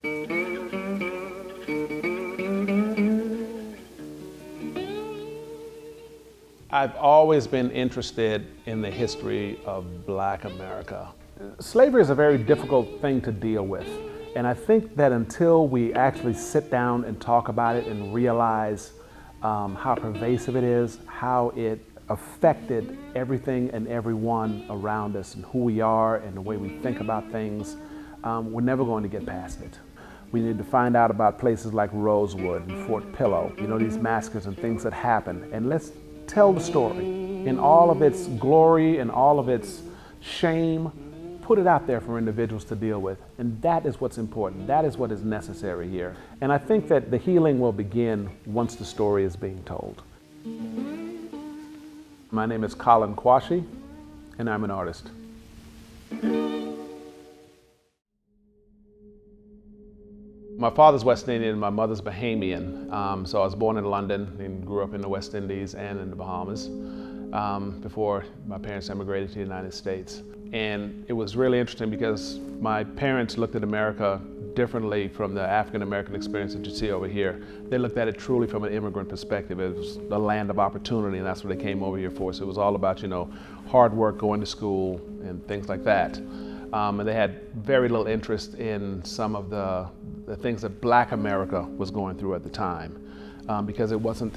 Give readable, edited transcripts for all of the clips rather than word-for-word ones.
I've always been interested in the history of Black America. Slavery is a very difficult thing to deal with. And I think that until we actually sit down and talk about it and realize how pervasive it is, how it affected everything and everyone around us and who we are and the way we think about things, we're never going to get past it. We need to find out about places like Rosewood and Fort Pillow, you know, these massacres and things that happen. And let's tell the story in all of its glory and all of its shame. Put it out there for individuals to deal with. And that is what's important. That is what is necessary here. And I think that the healing will begin once the story is being told. My name is Colin Quashie, and I'm an artist. My father's West Indian, my mother's Bahamian. So I was born in London and grew up in the West Indies and in the Bahamas before my parents emigrated to the United States. And it was really interesting because my parents looked at America differently from the African-American experience that you see over here. They looked at it truly from an immigrant perspective. It was the land of opportunity, and that's what they came over here for. So it was all about, you know, hard work, going to school, and things like that. And they had very little interest in some of the things that Black America was going through at the time, because it wasn't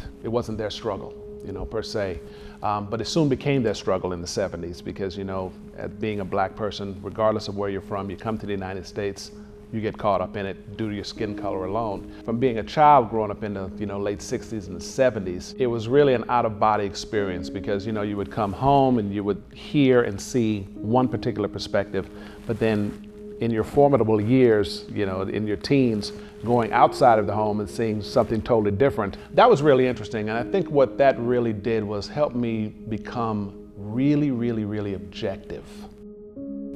their struggle, you know, per se. But it soon became their struggle in the 70s because, you know, as being a Black person, regardless of where you're from, you come to the United States, you get caught up in it due to your skin color alone. From being a child growing up in the, you know, late 60s and the 70s, it was really an out-of-body experience because, you know, you would come home and you would hear and see one particular perspective, but then in your formidable years, you know, in your teens, going outside of the home and seeing something totally different, that was really interesting. And I think what that really did was help me become really, really, really objective.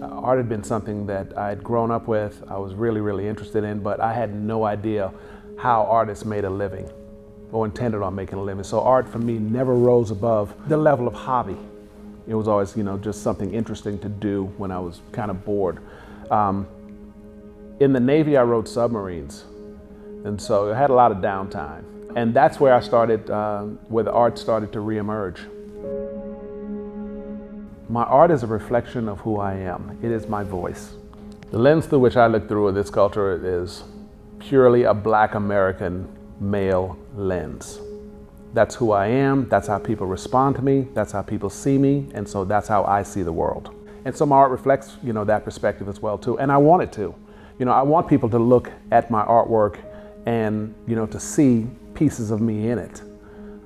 Art had been something that I had grown up with, I was really, really interested in, but I had no idea how artists made a living or intended on making a living. So art for me never rose above the level of hobby. It was always, you know, just something interesting to do when I was kind of bored. In the Navy, I rode submarines, and so I had a lot of downtime. And that's where I started, where the art started to reemerge. My art is a reflection of who I am. It is my voice. The lens through which I look through this culture is purely a Black American male lens. That's who I am, that's how people respond to me, that's how people see me, and so that's how I see the world. And so my art reflects, you know, that perspective as well too, and I want it to. You know, I want people to look at my artwork and, you know, to see pieces of me in it.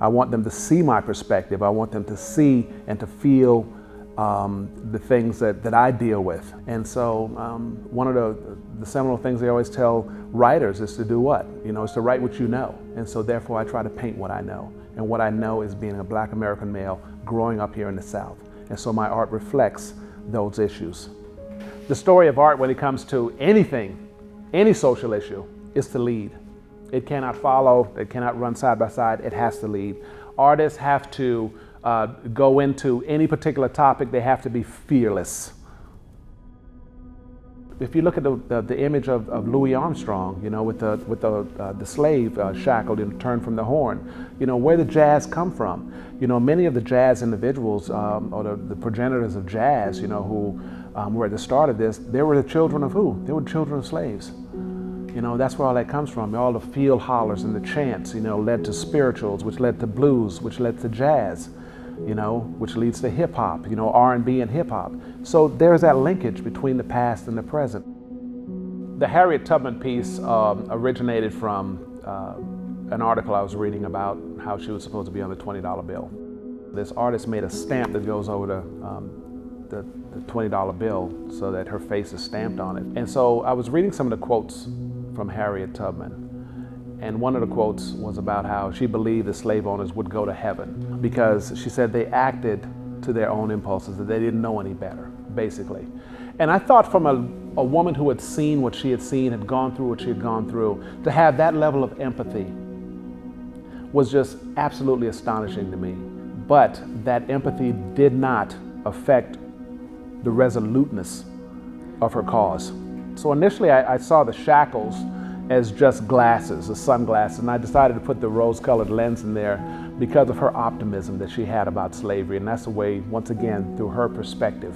I want them to see my perspective. I want them to see and to feel the things that I deal with. And so one of the seminal things they always tell writers is to do what? You know, is to write what you know. And so therefore I try to paint what I know. And what I know is being a Black American male growing up here in the South. And so my art reflects those issues. The story of art when it comes to anything, any social issue, is to lead. It cannot follow, it cannot run side by side, it has to lead. Artists have to go into any particular topic, they have to be fearless. If you look at the image of Louie Armstrong, you know, with the slave shackled and turned from the horn, you know, where did jazz come from? You know, many of the jazz individuals, or the progenitors of jazz, you know, who were at the start of this, they were the children of who? They were children of slaves. You know, that's where all that comes from. All the field hollers and the chants, you know, led to spirituals, which led to blues, which led to jazz, you know, which leads to hip hop, you know, R&B and hip hop. So there's that linkage between the past and the present. The Harriet Tubman piece originated from an article I was reading about how she was supposed to be on the $20 bill. This artist made a stamp that goes over the $20 bill so that her face is stamped on it. And so I was reading some of the quotes from Harriet Tubman. And one of the quotes was about how she believed the slave owners would go to heaven because she said they acted to their own impulses, that they didn't know any better, basically. And I thought from a woman who had seen what she had seen, had gone through what she had gone through, to have that level of empathy was just absolutely astonishing to me. But that empathy did not affect the resoluteness of her cause. So initially I saw the shackles as just glasses, as sunglasses, and I decided to put the rose-colored lens in there because of her optimism that she had about slavery, and that's the way, once again, through her perspective.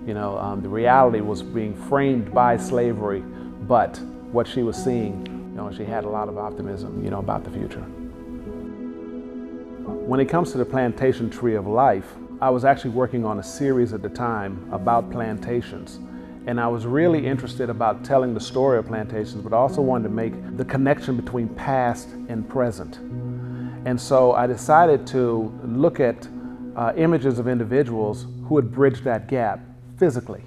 The reality was being framed by slavery, but what she was seeing, she had a lot of optimism, about the future. When it comes to the plantation tree of life, I was actually working on a series at the time about plantations. And I was really interested about telling the story of plantations, but also wanted to make the connection between past and present. And so I decided to look at images of individuals who had bridged that gap physically.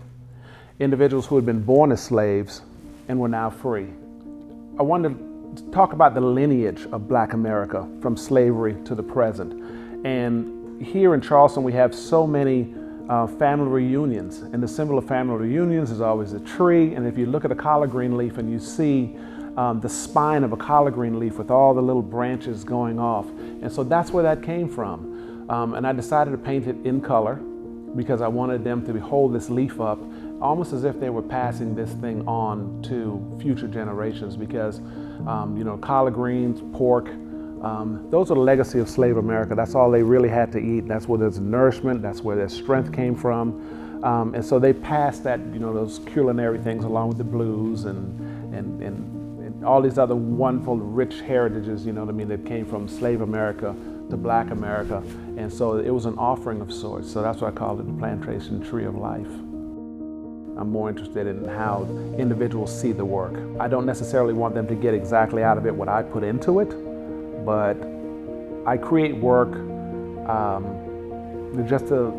Individuals who had been born as slaves and were now free. I wanted to talk about the lineage of Black America from slavery to the present. And here in Charleston, we have so many family reunions, and the symbol of family reunions is always a tree. And if you look at a collard green leaf and you see the spine of a collard green leaf with all the little branches going off, and so that's where that came from. And I decided to paint it in color because I wanted them to hold this leaf up almost as if they were passing this thing on to future generations, because collard greens, pork, those are the legacy of slave America. That's all they really had to eat. That's where there's nourishment. That's where their strength came from. And so they passed that, those culinary things along with the blues and all these other wonderful, rich heritages, that came from slave America to Black America. And so it was an offering of sorts. So that's why I called it the Plantation Tree of Life. I'm more interested in how individuals see the work. I don't necessarily want them to get exactly out of it what I put into it, but I create work just to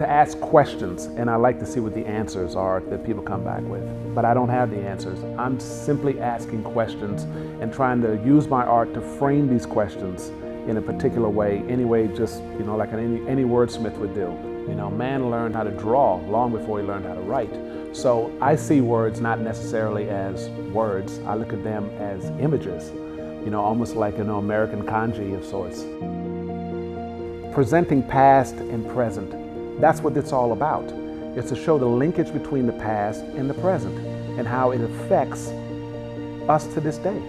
ask questions, and I like to see what the answers are that people come back with. But I don't have the answers. I'm simply asking questions and trying to use my art to frame these questions in a particular way, anyway, just like any wordsmith would do. Man learned how to draw long before he learned how to write. So I see words not necessarily as words. I look at them as images, almost like American kanji of sorts. Presenting past and present, that's what it's all about. It's to show the linkage between the past and the present and how it affects us to this day.